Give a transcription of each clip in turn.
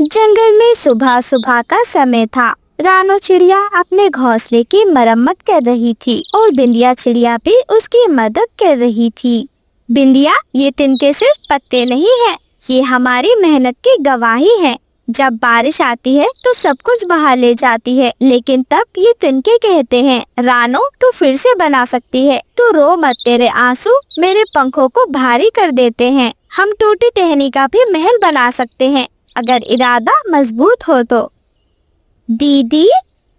जंगल में सुबह सुबह का समय था। रानो चिड़िया अपने घोंसले की मरम्मत कर रही थी और बिंदिया चिड़िया भी उसकी मदद कर रही थी। बिंदिया, ये तिनके सिर्फ पत्ते नहीं है, ये हमारी मेहनत की गवाही है। जब बारिश आती है तो सब कुछ बहा ले जाती है, लेकिन तब ये तिनके कहते हैं, रानो तू फिर से बना सकती है, तू रो मत, तेरे आंसू मेरे पंखों को भारी कर देते हैं। हम टूटी टहनी का भी महल बना सकते हैं, अगर इरादा मजबूत हो तो। दीदी,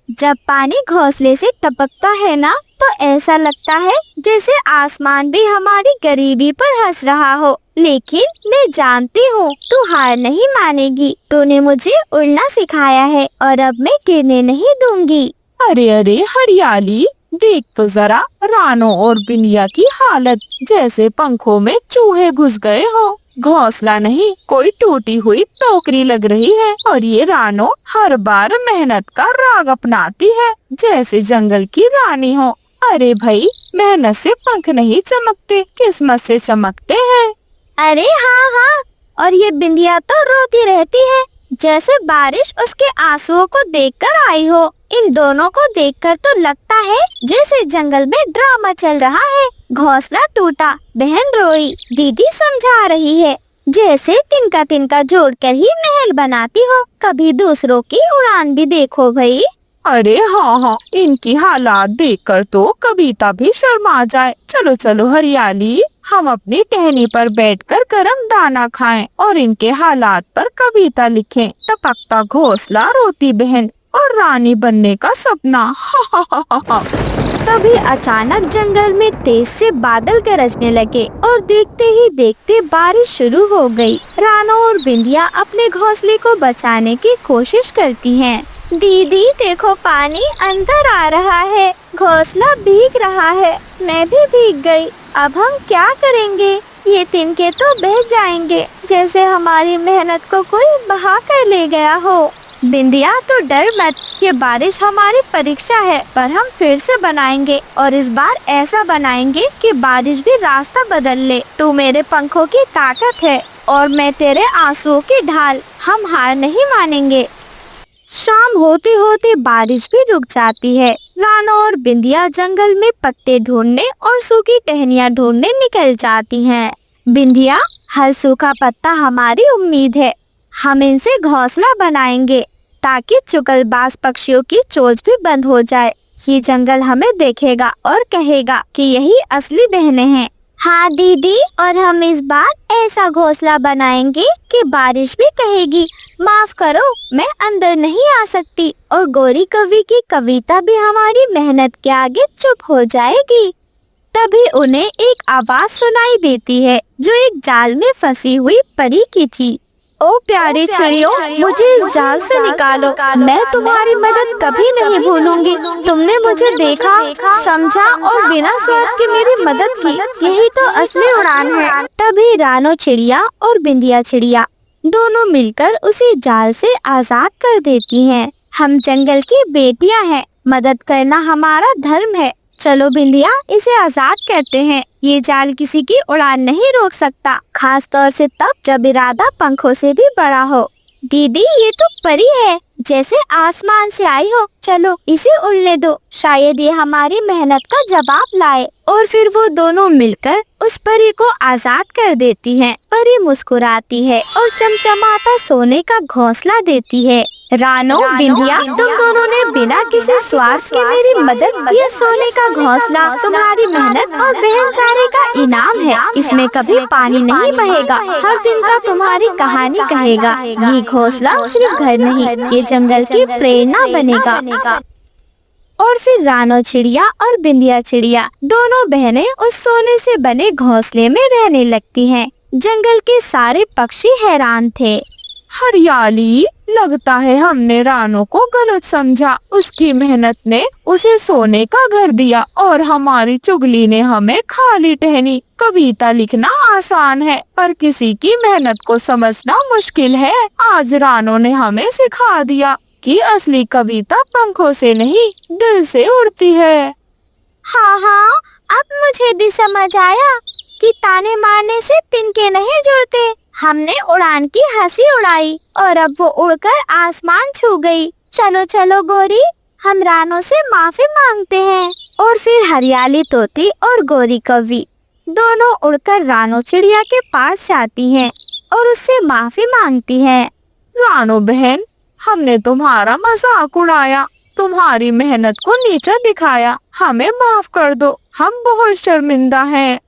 जब पानी घोंसले से टपकता है ना, तो ऐसा लगता है जैसे आसमान भी हमारी गरीबी पर हंस रहा हो। लेकिन मैं जानती हूँ तू हार नहीं मानेगी। तूने मुझे उड़ना सिखाया है और अब मैं गिरने नहीं दूंगी। अरे अरे हरियाली, देख तो जरा रानो और बिंदिया की हालत, जैसे पंखों में चूहे घुस गए हो। घोंसला नहीं, कोई टूटी हुई टोकरी लग रही है। और ये रानो हर बार मेहनत का राग अपनाती है, जैसे जंगल की रानी हो। अरे भाई, मेहनत से पंख नहीं चमकते, किस्मत से चमकते हैं। अरे हाँ हाँ, और ये बिंदिया तो रोती रहती है, जैसे बारिश उसके आंसुओं को देखकर आई हो। इन दोनों को देखकर तो लगता है जैसे जंगल में ड्रामा चल रहा है। घोंसला टूटा, बहन रोई, दीदी समझा रही है, जैसे तिनका तिनका जोड़कर ही महल बनाती हो। कभी दूसरों की उड़ान भी देखो भाई। अरे हाँ हाँ, इनकी हालात देखकर तो कविता भी शर्मा जाए। चलो चलो हरियाली, हम अपनी टहनी पर बैठकर गरम दाना खाएं और इनके हालात पर कविता लिखें। टपकता घोंसला, रोती बहन और रानी बनने का सपना। हा हा हा हा हा। तभी अचानक जंगल में तेज से बादल गरजने लगे और देखते ही देखते बारिश शुरू हो गई। रानो और बिंदिया अपने घोंसले को बचाने की कोशिश करती हैं। दीदी देखो, पानी अंदर आ रहा है, घोंसला भीग रहा है, मैं भी भीग गई। अब हम क्या करेंगे? ये तिनके तो बह जाएंगे, जैसे हमारी मेहनत को कोई बहा कर ले गया हो। बिंदिया तो डर मत, ये बारिश हमारी परीक्षा है, पर हम फिर से बनाएंगे और इस बार ऐसा बनाएंगे कि बारिश भी रास्ता बदल ले। तू मेरे पंखों की ताकत है और मैं तेरे आंसुओं की ढाल, हम हार नहीं मानेंगे। शाम होते होते बारिश भी रुक जाती है। रानो और बिंदिया जंगल में पत्ते ढूंढने और सूखी टहनियाँ ढूंढने निकल जाती हैं। बिंदिया, हर सूखा पत्ता हमारी उम्मीद है, हम इनसे घोंसला बनाएंगे ताकि चुगलबाज पक्षियों की चोंच भी बंद हो जाए। ये जंगल हमें देखेगा और कहेगा कि यही असली बहनें हैं। हाँ दीदी, और हम इस बार ऐसा घोंसला बनाएंगे कि बारिश भी कहेगी, माफ करो मैं अंदर नहीं आ सकती, और गोरी कवि की कविता भी हमारी मेहनत के आगे चुप हो जाएगी। तभी उन्हें एक आवाज सुनाई देती है जो एक जाल में फंसी हुई परी की थी। ओ प्यारी चिड़ियों, मुझे इस जाल से निकालो, मैं तुम्हारी मदद कभी नहीं भूलूंगी। तुमने मुझे देखा, समझा और बिना स्वार्थ के मेरी मदद की, यही तो असली उड़ान है। तभी रानो चिड़िया और बिंदिया चिड़िया दोनों मिलकर उसी जाल से आजाद कर देती हैं। हम जंगल की बेटियां हैं, मदद करना हमारा धर्म है। चलो बिंदिया, इसे आजाद करते हैं। ये जाल किसी की उड़ान नहीं रोक सकता, खास तौर से तब जब इरादा पंखों से भी बड़ा हो। दीदी, ये तो परी है, जैसे आसमान से आई हो। चलो इसे उड़ने दो, शायद ये हमारी मेहनत का जवाब लाए। और फिर वो दोनों मिलकर उस परी को आजाद कर देती हैं। परी मुस्कुराती है और चमचमाता सोने का घोंसला देती है। रानो, बिंदिया, तुम दोनों ने बिना किसी स्वार्थ के मेरी मदद की। ये सोने का घोंसला तुम्हारी मेहनत और बेचारे का इनाम है। इसमें कभी पानी नहीं बहेगा, हर दिन का तुम्हारी कहानी कहेगा। ये घोंसला सिर्फ घर नहीं, ये जंगल की प्रेरणा बनेगा। और फिर रानो चिड़िया और बिंदिया चिड़िया दोनों बहनें उस सोने से बने घोंसले में रहने लगती हैं। जंगल के सारे पक्षी हैरान थे। हरियाली, लगता है हमने रानो को गलत समझा। उसकी मेहनत ने उसे सोने का घर दिया और हमारी चुगली ने हमें खाली टहनी। कविता लिखना आसान है, पर किसी की मेहनत को समझना मुश्किल है। आज रानो ने हमें सिखा दिया कि असली कविता पंखों से नहीं, दिल से उड़ती है। हाँ हाँ, अब मुझे भी समझ आया कि ताने मारने से तिनके नहीं जुड़ते, हमने उड़ान की हंसी उड़ाई और अब वो उड़कर आसमान छू गई। चलो चलो गोरी, हम रानों से माफी मांगते हैं। और फिर हरियाली तोती और गोरी कौवी दोनों उड़कर रानो चिड़िया के पास जाती हैं और उससे माफी मांगती हैं। रानो बहन, हमने तुम्हारा मजाक उड़ाया, तुम्हारी मेहनत को नीचा दिखाया, हमें माफ कर दो, हम बहुत शर्मिंदा हैं।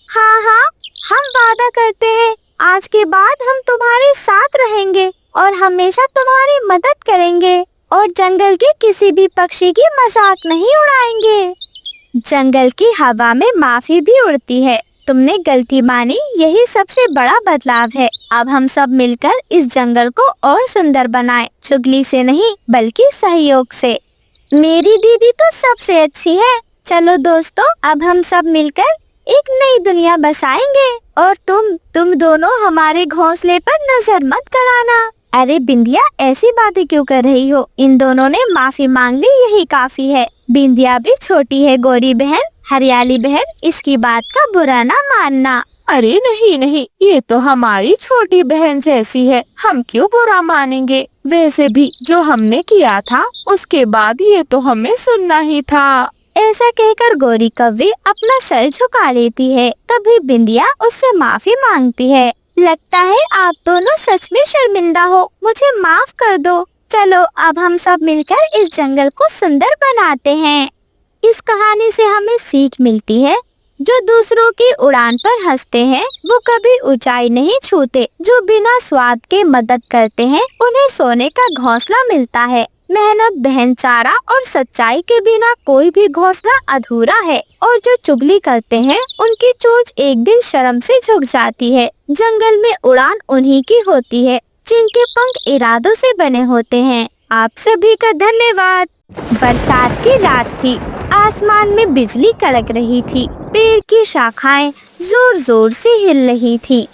हाँ हाँ, हम वादा करते हैं आज के बाद हम तुम्हारे साथ रहेंगे और हमेशा तुम्हारी मदद करेंगे और जंगल के किसी भी पक्षी की मजाक नहीं उड़ाएंगे। जंगल की हवा में माफी भी उड़ती है। तुमने गलती मानी, यही सबसे बड़ा बदलाव है। अब हम सब मिलकर इस जंगल को और सुंदर बनाएं, चुगली से नहीं बल्कि सहयोग से। मेरी दीदी तो सबसे अच्छी है। चलो दोस्तों, अब हम सब मिलकर एक नई दुनिया बसाएंगे और तुम दोनों हमारे घोंसले पर नजर मत कराना। अरे बिंदिया, ऐसी बातें क्यों कर रही हो? इन दोनों ने माफी मांग ली, यही काफी है। बिंदिया भी छोटी है गोरी बहन, हरियाली बहन, इसकी बात का बुरा ना मानना। अरे नहीं नहीं, ये तो हमारी छोटी बहन जैसी है, हम क्यों बुरा मानेंगे? वैसे भी जो हमने किया था उसके बाद ये तो हमें सुनना ही था। ऐसा कहकर गोरी कौवी अपना सर झुका लेती है। तभी बिंदिया उससे माफी मांगती है। लगता है आप दोनों सच में शर्मिंदा हो, मुझे माफ कर दो। चलो अब हम सब मिलकर इस जंगल को सुंदर बनाते हैं। इस कहानी से हमें सीख मिलती है, जो दूसरों की उड़ान पर हंसते हैं वो कभी ऊंचाई नहीं छूते। जो बिना स्वार्थ के मदद करते हैं उन्हें सोने का घोंसला मिलता है। मेहनत, बहनचारा और सच्चाई के बिना कोई भी घोंसला अधूरा है। और जो चुगली करते हैं उनकी चोंच एक दिन शर्म से झुक जाती है। जंगल में उड़ान उन्हीं की होती है जिनके पंख इरादों से बने होते हैं। आप सभी का धन्यवाद। बरसात की रात थी, आसमान में बिजली कड़क रही थी, पेड़ की शाखाएं जोर जोर से हिल रही थी।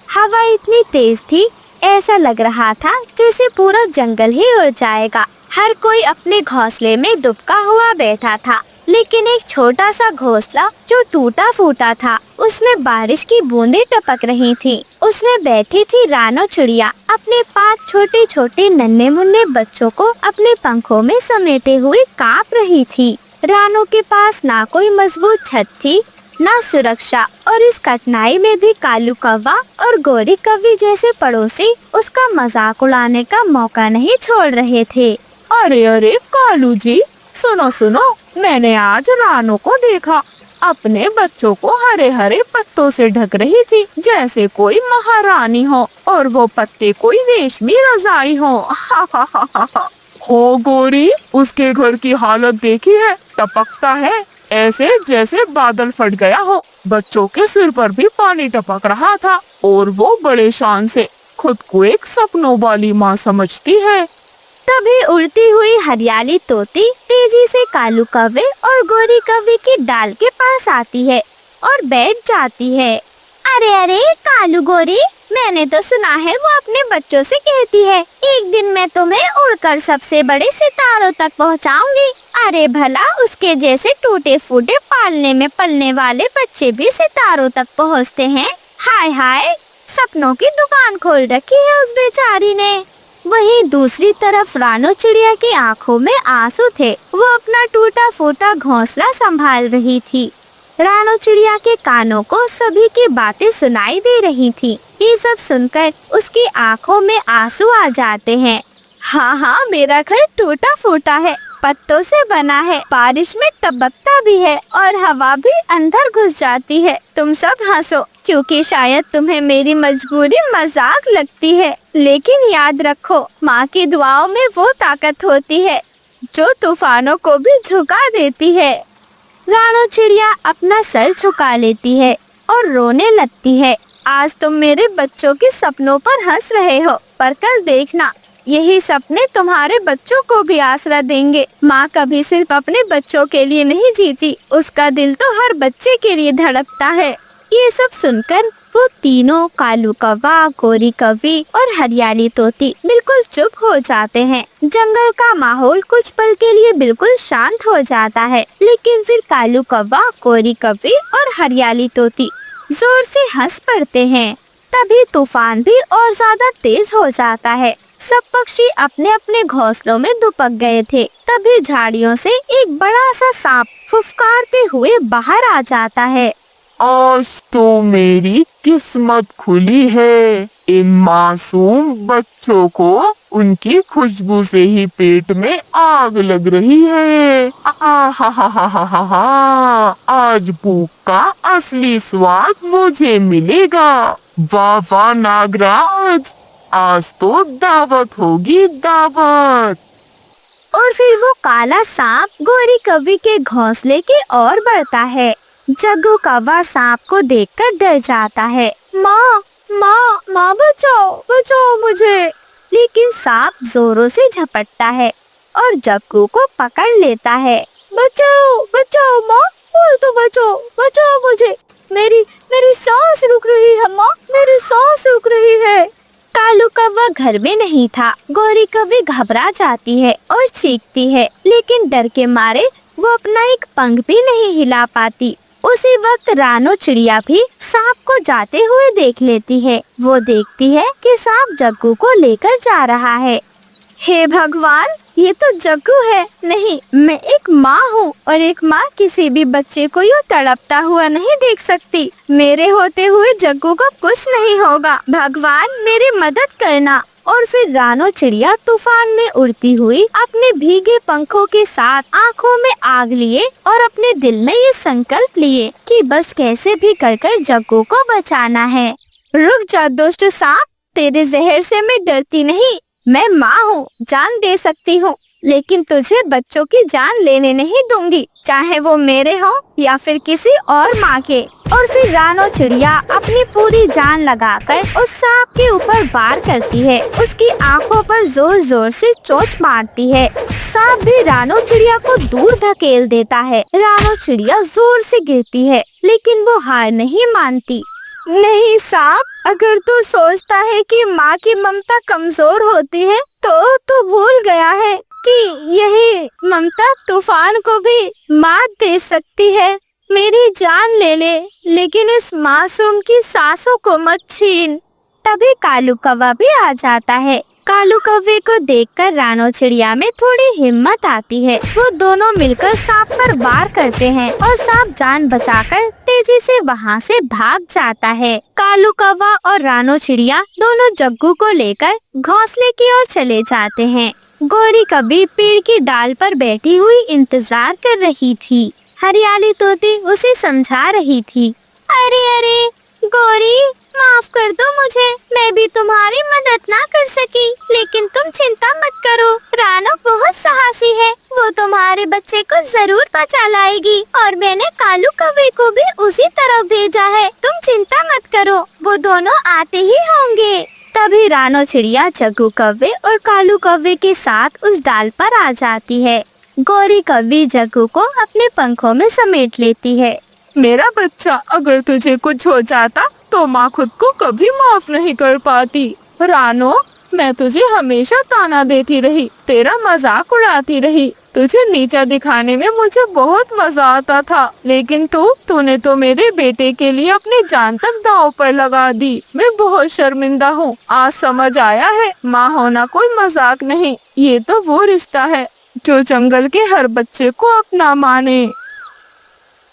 हवा इतनी तेज थी, ऐसा लग रहा था जैसे पूरा जंगल ही उड़ जाएगा। हर कोई अपने घोंसले में दुबका हुआ बैठा था, लेकिन एक छोटा सा घोंसला जो टूटा फूटा था, उसमें बारिश की बूंदें टपक रही थी। उसमें बैठी थी रानो चिड़िया, अपने 5 छोटे छोटे नन्हे मुन्ने बच्चों को अपने पंखों में समेटे हुए कांप रही थी। रानो के पास ना कोई मजबूत छत थी, ना सुरक्षा, और इस कठिनाई में भी कालू कौवा और गोरी कौवी जैसे पड़ोसी उसका मजाक उड़ाने का मौका नहीं छोड़ रहे थे। अरे अरे कालू जी, सुनो सुनो, मैंने आज रानो को देखा, अपने बच्चों को हरे हरे पत्तों से ढक रही थी जैसे कोई महारानी हो, और वो पत्ते कोई रेशमी रजाई हो। हो गोरी, उसके घर की हालत देखी है, टपकता है ऐसे जैसे बादल फट गया हो। बच्चों के सिर पर भी पानी टपक रहा था और वो बड़े शान से खुद को एक सपनों वाली माँ समझती है। तभी उड़ती हुई हरियाली तोती तेजी से कालू कौवे और गोरी कौवे की डाल के पास आती है और बैठ जाती है। अरे अरे कालू गोरी, मैंने तो सुना है वो अपने बच्चों से कहती है, एक दिन मैं तुम्हें उड़कर सबसे बड़े सितारों तक पहुंचाऊंगी। अरे भला उसके जैसे टूटे फूटे पालने में पलने वाले बच्चे भी सितारों तक पहुंचते हैं। हाय हाय, सपनों की दुकान खोल रखी है उस बेचारी ने। वहीं दूसरी तरफ रानो चिड़िया की आंखों में आंसू थे। वो अपना टूटा फूटा घोंसला संभाल रही थी। रानो चिड़िया के कानों को सभी की बातें सुनाई दे रही थी। ये सब सुनकर उसकी आंखों में आंसू आ जाते हैं। हाँ हाँ, मेरा घर टूटा फूटा है, पत्तों से बना है, बारिश में टपकता भी है और हवा भी अंदर घुस जाती है। तुम सब हंसो क्योंकि शायद तुम्हें मेरी मजबूरी मजाक लगती है, लेकिन याद रखो, माँ की दुआओं में वो ताकत होती है जो तूफानों को भी झुका देती है। रानो चिड़िया अपना सर झुका लेती है और रोने लगती है। आज तुम मेरे बच्चों के सपनों पर हंस रहे हो, पर कल देखना, यही सपने तुम्हारे बच्चों को भी आसरा देंगे। माँ कभी सिर्फ अपने बच्चों के लिए नहीं जीती, उसका दिल तो हर बच्चे के लिए धड़कता है। ये सब सुनकर वो तीनों, कालू कौवा, गोरी कौवी और हरियाली तोती, बिल्कुल चुप हो जाते हैं। जंगल का माहौल कुछ पल के लिए बिल्कुल शांत हो जाता है, लेकिन फिर कालू कौवा, गोरी कौवी और हरियाली तोती जोर से हंस पड़ते हैं। तभी तूफान भी और ज्यादा तेज हो जाता है। सब पक्षी अपने अपने घोंसलों में दुबक गए थे। तभी झाड़ियों से एक बड़ा सा सांप फुफकारते हुए बाहर आ जाता है। आज तो मेरी किस्मत खुली है। इन मासूम बच्चों को उनकी खुशबू से ही पेट में आग लग रही है। हा हा हा हा हा हा हा। आज भूख का असली स्वाद मुझे मिलेगा। वाह वाह नागराज, आज तो दावत होगी दावत। और फिर वो काला सांप गोरी कौवे के घोंसले की ओर बढ़ता है। जग्गू कौवा सांप को देखकर डर जाता है। माँ माँ माँ बचाओ बचाओ मुझे। लेकिन सांप जोरों से झपटता है और जग्गू को पकड़ लेता है। बचाओ बचाओ माँ, बोल तो बचाओ बचाओ मुझे। मेरी मेरी सांस रुक रही है माँ, मेरी सांस रुक रही है। कालू कौवा घर में नहीं था। गोरी कौवी घबरा जाती है और चीखती है, लेकिन डर के मारे वो अपना एक पंख भी नहीं हिला पाती। उसी वक्त रानो चिड़िया भी सांप को जाते हुए देख लेती है। वो देखती है कि सांप जग्गू को लेकर जा रहा है। हे भगवान, ये तो जग्गू है। नहीं, मैं एक माँ हूँ और एक माँ किसी भी बच्चे को यूँ तड़पता हुआ नहीं देख सकती। मेरे होते हुए जग्गू को कुछ नहीं होगा। भगवान मेरी मदद करना। और फिर रानो चिड़िया तूफान में उड़ती हुई अपने भीगे पंखों के साथ आँखों में आग लिए और अपने दिल में ये संकल्प लिए कि बस कैसे भी कर जग्गू को बचाना है। रुक जा दुष्ट सांप, तेरे जहर से मैं डरती नहीं। मैं माँ हूँ, जान दे सकती हूँ, लेकिन तुझे बच्चों की जान लेने नहीं दूंगी, चाहे वो मेरे हो या फिर किसी और माँ के। और फिर रानो चिड़िया अपनी पूरी जान लगाकर उस सांप के ऊपर वार करती है। उसकी आंखों पर जोर जोर से चोंच मारती है। सांप भी रानो चिड़िया को दूर धकेल देता है। रानो चिड़िया जोर से गिरती है, लेकिन वो हार नहीं मानती। नहीं सांप, अगर तू सोचता है कि माँ की ममता कमजोर होती है तो तू भूल गया है कि यही ममता तूफान को भी मात दे सकती है। मेरी जान ले ले, लेकिन इस मासूम की सांसों को मत छीन। तभी कालू कौवा भी आ जाता है। कालू कौवे को देखकर रानो चिड़िया में थोड़ी हिम्मत आती है। वो दोनों मिलकर सांप पर वार करते हैं और सांप जान बचाकर तेजी से वहाँ से भाग जाता है। कालू कौवा और रानो चिड़िया दोनों जग्गू को लेकर घोंसले की ओर चले जाते हैं। गोरी कौवी पेड़ की डाल पर बैठी हुई इंतजार कर रही थी। हरियाली तोती उसे समझा रही थी। अरे अरे गोरी, माफ कर दो मुझे, मैं भी तुम्हारी मदद ना कर सकी, लेकिन तुम चिंता मत करो, रानो बहुत साहसी है, वो तुम्हारे बच्चे को जरूर बचा लाएगी और मैंने कालू कौवे को भी उसी तरफ भेजा है। तुम चिंता मत करो, वो दोनों आते ही होंगे। तभी रानो चिड़िया जग्गू कौवे और कालू कौवे के साथ उस डाल पर आ जाती है। गोरी कौवी जग्गू को अपने पंखों में समेट लेती है। मेरा बच्चा, अगर तुझे कुछ हो जाता तो माँ खुद को कभी माफ नहीं कर पाती। रानो, मैं तुझे हमेशा ताना देती रही, तेरा मजाक उड़ाती रही, तुझे नीचा दिखाने में मुझे बहुत मजा आता था, लेकिन तूने तो मेरे बेटे के लिए अपनी जान तक दांव पर लगा दी। मैं बहुत शर्मिंदा हूँ। आज समझ आया है, माँ होना कोई मजाक नहीं, ये तो वो रिश्ता है जो जंगल के हर बच्चे को अपना माने।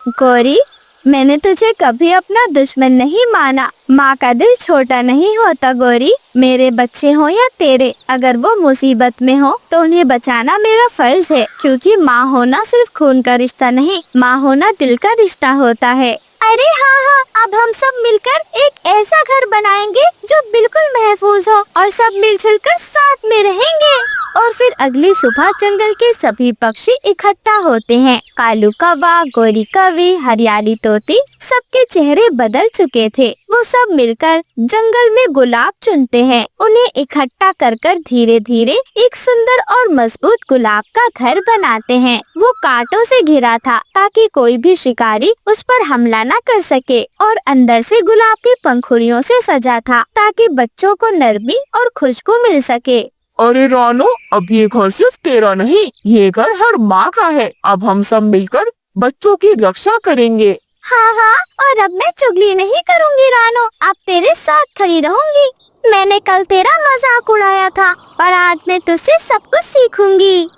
गोरी, मैंने तुझे कभी अपना दुश्मन नहीं माना। माँ का दिल छोटा नहीं होता गोरी। मेरे बच्चे हो या तेरे, अगर वो मुसीबत में हो तो उन्हें बचाना मेरा फर्ज है, क्योंकि माँ होना सिर्फ खून का रिश्ता नहीं, माँ होना दिल का रिश्ता होता है। अरे हाँ हाँ, अब हम सब मिलकर एक ऐसा घर बनाएंगे जो बिल्कुल महफूज हो और सब मिलजुल कर साथ में रहेंगे। और फिर अगली सुबह जंगल के सभी पक्षी इकट्ठा होते हैं। कालू कौवा, गोरी कौवी, हरियाली तोती, सबके चेहरे बदल चुके थे। वो सब मिलकर जंगल में गुलाब चुनते हैं। उन्हें इकट्ठा कर धीरे धीरे एक सुंदर और मजबूत गुलाब का घर बनाते हैं। वो कांटों से घिरा था ताकि कोई भी शिकारी उस पर हमला न कर सके, और अंदर से गुलाब की पंखुड़ियों से सजा था ताकि बच्चों को नरमी और खुशबू मिल सके। अरे रानो, अब ये घर सिर्फ तेरा नहीं, ये घर हर माँ का है। अब हम सब मिलकर बच्चों की रक्षा करेंगे। हाँ हाँ, और अब मैं चुगली नहीं करूँगी रानो, अब तेरे साथ खड़ी रहूँगी। मैंने कल तेरा मजाक उड़ाया था और आज मैं तुझसे सब कुछ सीखूंगी।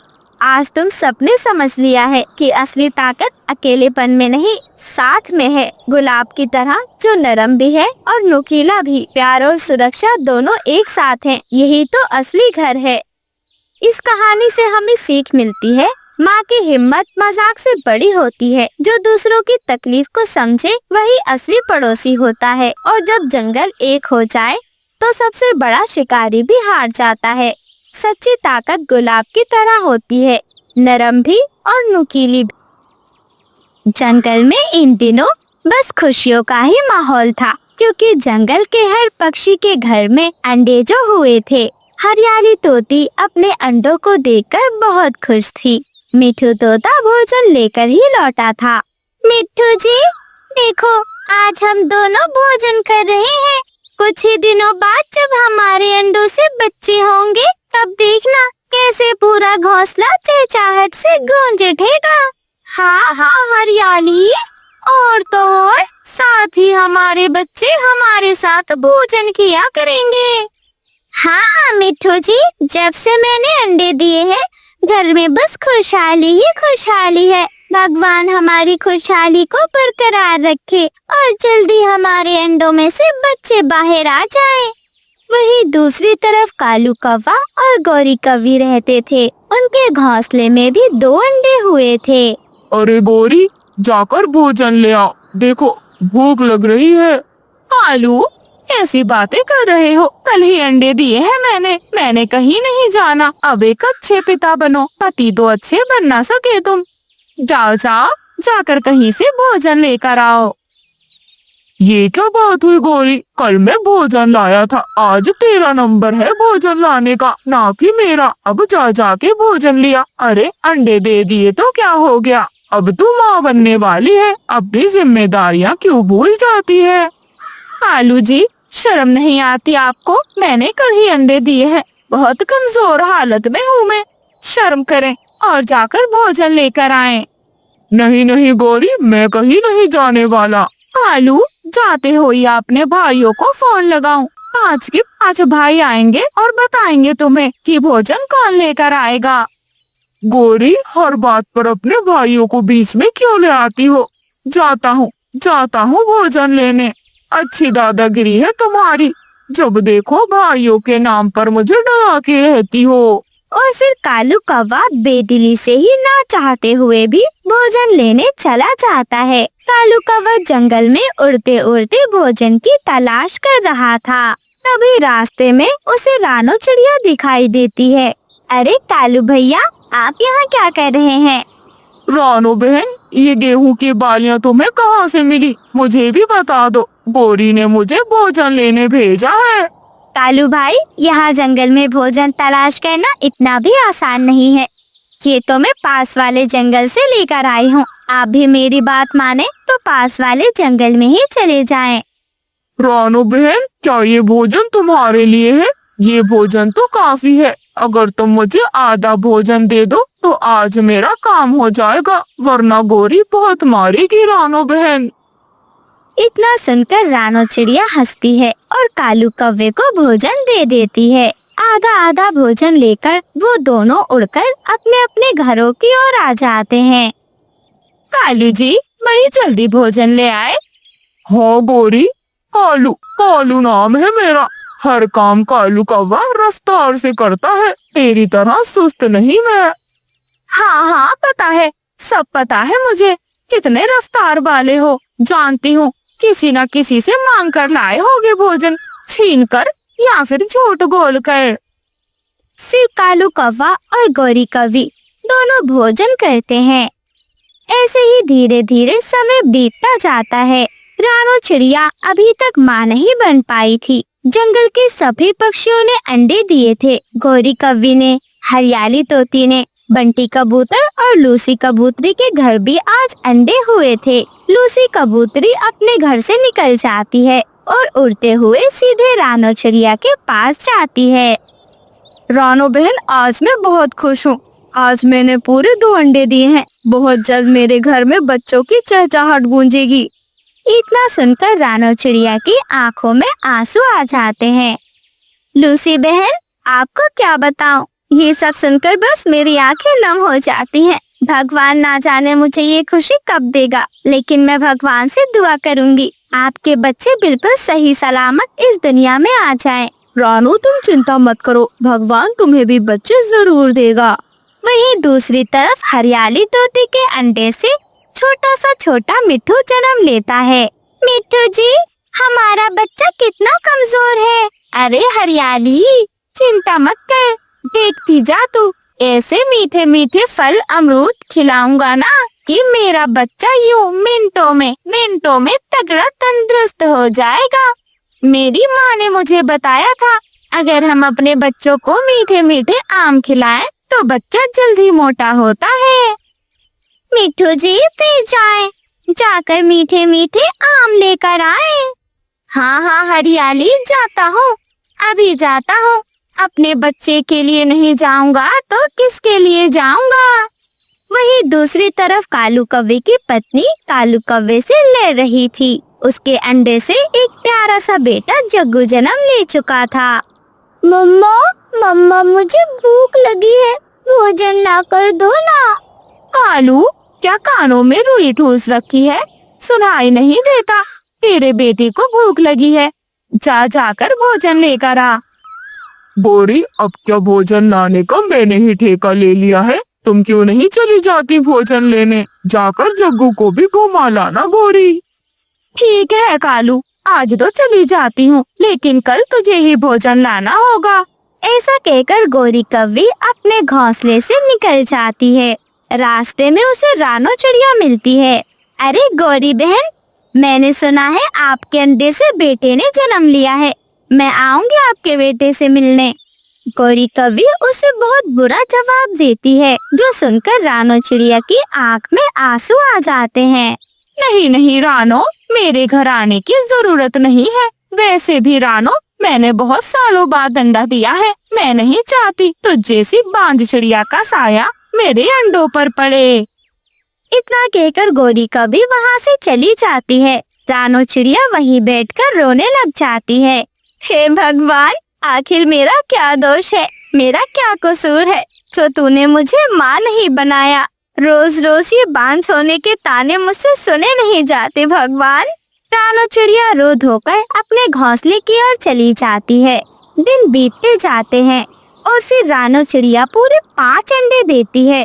आज तुम सबने समझ लिया है कि असली ताकत अकेलेपन में नहीं, साथ में है। गुलाब की तरह जो नरम भी है और नुकीला भी। प्यार और सुरक्षा दोनों एक साथ हैं। यही तो असली घर है। इस कहानी से हमें सीख मिलती है, माँ की हिम्मत मजाक से बड़ी होती है। जो दूसरों की तकलीफ को समझे वही असली पड़ोसी होता है। और जब जंगल एक हो जाए तो सबसे बड़ा शिकारी भी हार जाता है। सच्ची ताकत गुलाब की तरह होती है, नरम भी और नुकीली भी। जंगल में इन दिनों बस खुशियों का ही माहौल था, क्योंकि जंगल के हर पक्षी के घर में अंडे जो हुए थे। हरियाली तोती अपने अंडों को देखकर बहुत खुश थी। मिठू तोता भोजन लेकर ही लौटा था। मिठू जी देखो, आज हम दोनों भोजन कर रहे हैं। कुछ ही दिनों बाद जब हमारे अंडों से बच्चे होंगे, तब देखना कैसे पूरा घोंसला चहचहाहट से गूंज उठेगा। हाँ हाँ हरियाली, और तो और साथ ही हमारे बच्चे हमारे साथ भोजन किया करेंगे। हाँ मिठू जी, जब से मैंने अंडे दिए हैं घर में बस खुशहाली ही खुशहाली है। भगवान हमारी खुशहाली को बरकरार रखे और जल्दी हमारे अंडों में से बच्चे बाहर आ जाएं। वहीं दूसरी तरफ कालू कौवा और गौरी कौवी रहते थे। उनके घोंसले में भी 2 अंडे हुए थे। अरे गौरी, जाकर भोजन ले आओ, देखो भूख लग रही है। कालू, ऐसी बातें कर रहे हो? कल ही अंडे दिए हैं मैंने कहीं नहीं जाना। अब एक अच्छे पिता बनो, पति तो अच्छे बन ना सके तुम। जाओ जाकर कहीं से भोजन लेकर आओ। ये क्या बात हुई गौरी, कल मैं भोजन लाया था, आज तेरा नंबर है भोजन लाने का, ना कि मेरा। अब जा के भोजन लिया। अरे अंडे दे दिए तो क्या हो गया, अब तू माँ बनने वाली है, अपनी जिम्मेदारियाँ क्यों भूल जाती है। कालू जी, शर्म नहीं आती आपको? मैंने कल ही अंडे दिए हैं, बहुत कमजोर हालत में हूँ मैं। शर्म करें और जाकर भोजन लेकर आएं। नहीं नहीं गौरी, मैं कहीं नहीं जाने वाला। कालू, जाते हो या अपने भाइयों को फोन लगाऊं? 5 के 5 भाई आएंगे और बताएंगे तुम्हें कि भोजन कौन लेकर आएगा। गौरी, हर बात पर अपने भाइयों को बीच में क्यों ले आती हो। जाता हूँ भोजन लेने। अच्छी दादागिरी है तुम्हारी, जब देखो भाइयों के नाम पर मुझे डरा के रहती हो। और फिर कालू कौवा बेदिली से ही ना चाहते हुए भी भोजन लेने चला जाता है। कालू कौवा जंगल में उड़ते उड़ते भोजन की तलाश कर रहा था। तभी रास्ते में उसे रानो चिड़िया दिखाई देती है। अरे कालू भैया, आप यहाँ क्या कर रहे हैं? रानो बहन, ये गेहूं की बालियां तुम्हें कहाँ से मिली, मुझे भी बता दो। गौरी ने मुझे भोजन लेने भेजा है। कालू भाई, यहाँ जंगल में भोजन तलाश करना इतना भी आसान नहीं है। ये तो मैं पास वाले जंगल से लेकर आई हूँ। आप भी मेरी बात माने तो पास वाले जंगल में ही चले जाएं। रानो बहन, क्या ये भोजन तुम्हारे लिए है? ये भोजन तो काफी है, अगर तुम मुझे आधा भोजन दे दो तो आज मेरा काम हो जाएगा, वरना गौरी बहुत मारेगी रानो बहन। इतना सुनकर रानो चिड़िया हंसती है और कालू कौवे को भोजन दे देती है। आधा आधा भोजन लेकर वो दोनों उड़कर अपने अपने घरों की ओर आ जाते हैं। कालू जी, बड़ी जल्दी भोजन ले आए। हाँ गौरी, कालू नाम है मेरा। हर काम कालू कौवा रफ्तार से करता है, तेरी तरह सुस्त नहीं मैं। हाँ पता है, सब पता है मुझे। कितने रफ्तार वाले हो, जानती हूँ। किसी न किसी से मांग कर लाए होगे भोजन, छीन कर या फिर झूठ बोल कर। फिर कालू कौवा और गौरी कौवी दोनों भोजन करते हैं। ऐसे ही धीरे धीरे समय बीतता जाता है। रानो चिड़िया अभी तक माँ नहीं बन पाई थी। जंगल के सभी पक्षियों ने अंडे दिए थे। गौरी कौवी ने, हरियाली तोती ने, बंटी कबूतर और लूसी कबूतरी के घर भी आज अंडे हुए थे। लूसी कबूतरी अपने घर से निकल जाती है और उड़ते हुए सीधे रानो चिड़िया के पास जाती है। रानो बहन, आज मैं बहुत खुश हूँ। आज मैंने पूरे 2 अंडे दिए हैं। बहुत जल्द मेरे घर में बच्चों की चहचहाहट गूंजेगी। इतना सुनकर रानो चिड़िया की आंखों में आंसू आ जाते हैं। लूसी बहन, आपको क्या बताऊं, ये सब सुनकर बस मेरी आंखें नम हो जाती हैं। भगवान ना जाने मुझे ये खुशी कब देगा, लेकिन मैं भगवान से दुआ करूंगी आपके बच्चे बिल्कुल सही सलामत इस दुनिया में आ जाएं। रानो, तुम चिंता मत करो, भगवान तुम्हें भी बच्चे जरूर देगा। वहीं दूसरी तरफ हरियाली तोते के अंडे से छोटा मिट्ठू जन्म लेता है। मिट्ठू जी, हमारा बच्चा कितना कमजोर है। अरे हरियाली, चिंता मत कर, देखती जा तू, ऐसे मीठे मीठे फल अमरूद खिलाऊंगा ना कि मेरा बच्चा यूं मिनटों में तगड़ा तंदुरुस्त हो जाएगा। मेरी माँ ने मुझे बताया था, अगर हम अपने बच्चों को मीठे मीठे आम खिलाएं तो बच्चा जल्दी मोटा होता है। मिट्ठू जी, फिर जाकर मीठे मीठे आम लेकर आए। हाँ हरियाली, जाता हूँ, अभी जाता हूँ। अपने बच्चे के लिए नहीं जाऊंगा तो किसके लिए जाऊंगा। वहीं दूसरी तरफ कालू कौवे की पत्नी कालू कौवे से लड़ रही थी। उसके अंडे से एक प्यारा सा बेटा जग्गू जन्म ले चुका था। मम्मा, मुझे भूख लगी है, भोजन ला कर दो ना। कालू, क्या कानों में रुई ठूस रखी है, सुनाई नहीं देता? तेरे बेटे को भूख लगी है, जाकर भोजन लेकर आ। बोरी, अब क्या भोजन लाने का मैंने ही ठेका ले लिया है, तुम क्यों नहीं चली जाती भोजन लेने? जाकर जग्गू को भी घुमा लाना बोरी। ठीक है कालू, आज तो चली जाती हूँ, लेकिन कल तुझे ही भोजन लाना होगा। ऐसा कहकर गोरी कौवी अपने घोंसले से निकल जाती है। रास्ते में उसे रानो चिड़िया मिलती है। अरे गोरी बहन, मैंने सुना है आपके अंडे से बेटे ने जन्म लिया है, मैं आऊंगी आपके बेटे से मिलने। गोरी कौवी उसे बहुत बुरा जवाब देती है, जो सुनकर रानो चिड़िया की आंख में आंसू आ जाते हैं। नहीं रानो, मेरे घर आने की जरूरत नहीं है। वैसे भी रानो, मैंने बहुत सालों बाद अंडा दिया है, मैं नहीं चाहती तुझ जैसी बांझ चिड़िया का साया मेरे अंडों पर पड़े। इतना कहकर गोरी कौवी वहाँ से चली जाती है। रानो चिड़िया वहीं बैठकर रोने लग जाती है। हे भगवान, आखिर मेरा क्या दोष है, मेरा क्या कसूर है जो तूने मुझे माँ नहीं बनाया। रोज रोज ये बांझ होने के ताने मुझसे सुने नहीं जाते भगवान। रानो चिड़िया रो धोकर अपने घोंसले की ओर चली जाती है। दिन बीतते जाते हैं और फिर रानो चिड़िया पूरे 5 अंडे देती है।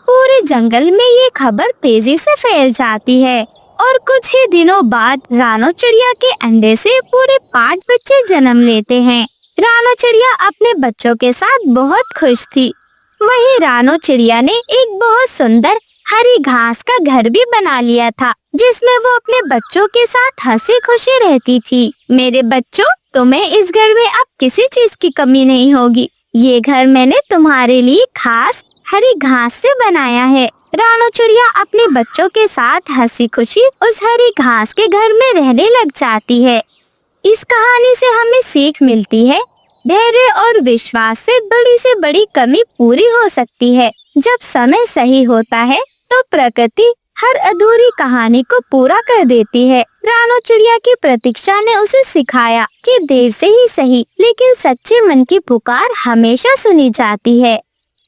पूरे जंगल में ये खबर तेजी से फैल जाती है और कुछ ही दिनों बाद रानो चिड़िया के अंडे से पूरे 5 बच्चे जन्म लेते हैं। रानो चिड़िया अपने बच्चों के साथ बहुत खुश थी। वहीं रानो चिड़िया ने एक बहुत सुंदर हरी घास का घर भी बना लिया था, जिसमें वो अपने बच्चों के साथ हंसी खुशी रहती थी। मेरे बच्चों, तुम्हें इस घर में अब किसी चीज की कमी नहीं होगी। ये घर मैंने तुम्हारे लिए खास हरी घास से बनाया है। रानो चिड़िया अपने बच्चों के साथ हंसी खुशी उस हरी घास के घर में रहने लग जाती है। इस कहानी से हमें सीख मिलती है, धैर्य और विश्वास से बड़ी कमी पूरी हो सकती है। जब समय सही होता है तो प्रकृति हर अधूरी कहानी को पूरा कर देती है। रानो चिड़िया की प्रतीक्षा ने उसे सिखाया कि देर से ही सही, लेकिन सच्चे मन की पुकार हमेशा सुनी जाती है।